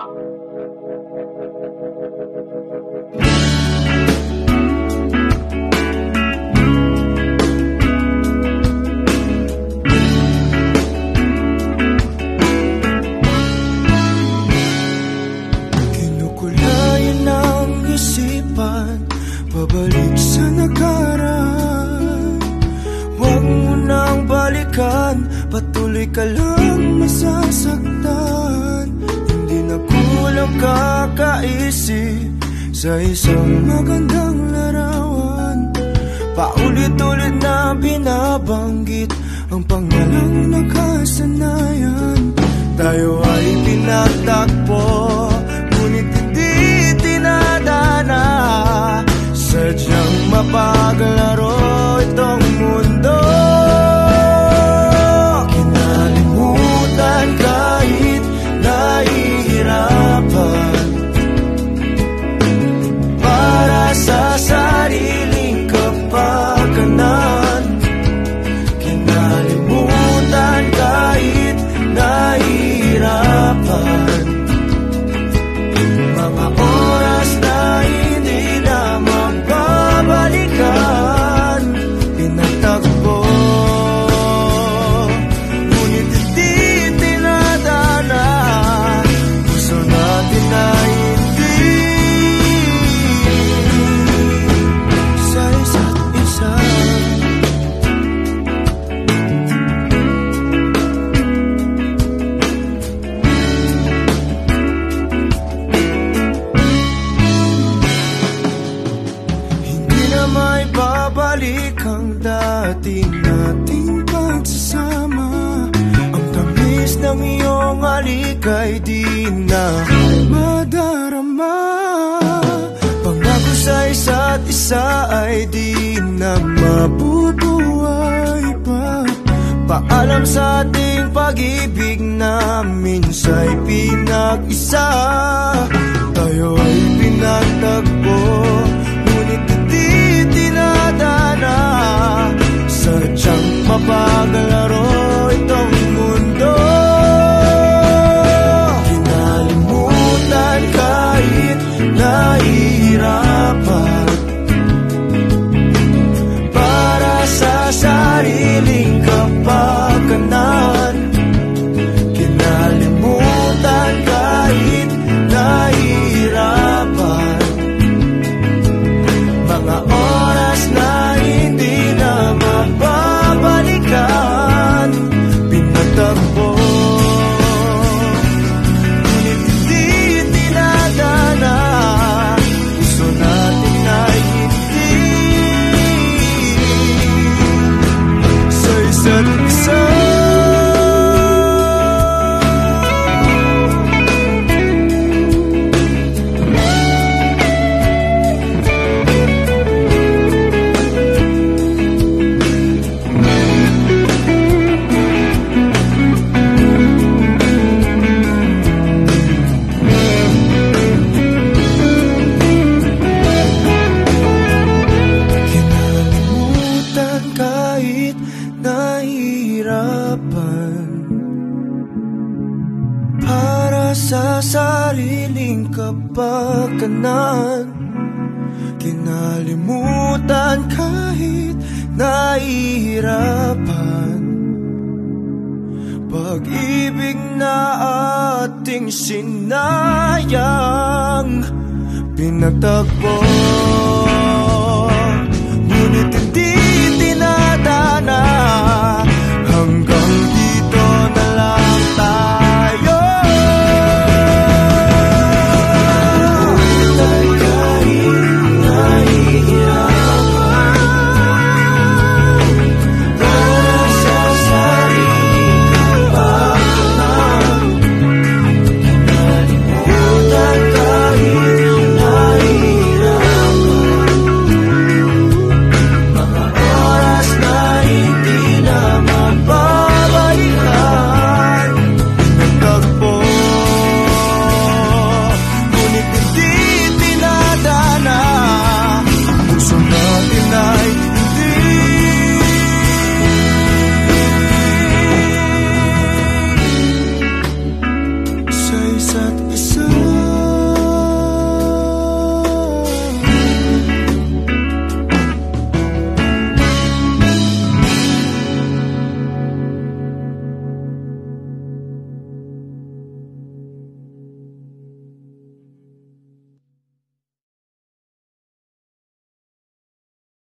Kinukulayan ang isipan, pabalik sa nakaraan. Huwag mo nang balikan, patuloy ka lang masasaktan. Hindi na kulang kakaisip sa isang magandang larawan. Paulit-ulit na binabanggit ang pangalang nakasanayan. Tayo ay pinagtagpo, ngunit hindi tinadana. Sadyang mapaglaro itong mundo. Kinalimutan kahit nahihirapan, para sa sariling kapakanan. Kinalimutan kahit nahihirapan, mga oras na hindi na magbabalikan. Pinagtagpo, ngunit hindi tinadana. Gusto natin na hindi sa isa't isa. Hindi na may babalik ang dati nating pagsasama. Ang tamis ng iyong halik ay di na madarama. Pangako sa isa't isa ay di na mabubuhay pa. Paalam sa ating pag-ibig na minsa'y pinag-isa. Tayo ay pinagtagpo, ngunit hindi tinadana. Sadyang mapaglaro itong mundo. Kinalimutan kahit nahihirapan, para sa sariling kapakanan. Kinalimutan kahit nahihirapan, mga oras na hindi na magbabalikan. Pinagtagpo, ngunit hindi tinadana. Gusto natin na hindi sa isa't isa. Kinalimutan kahit nahihirapan, para sa sariling kapakanan. Kinalimutan kahit nahihirapan, pag-ibig na ating sinayang. Pinagtagpo, ngunit hindi tinadana.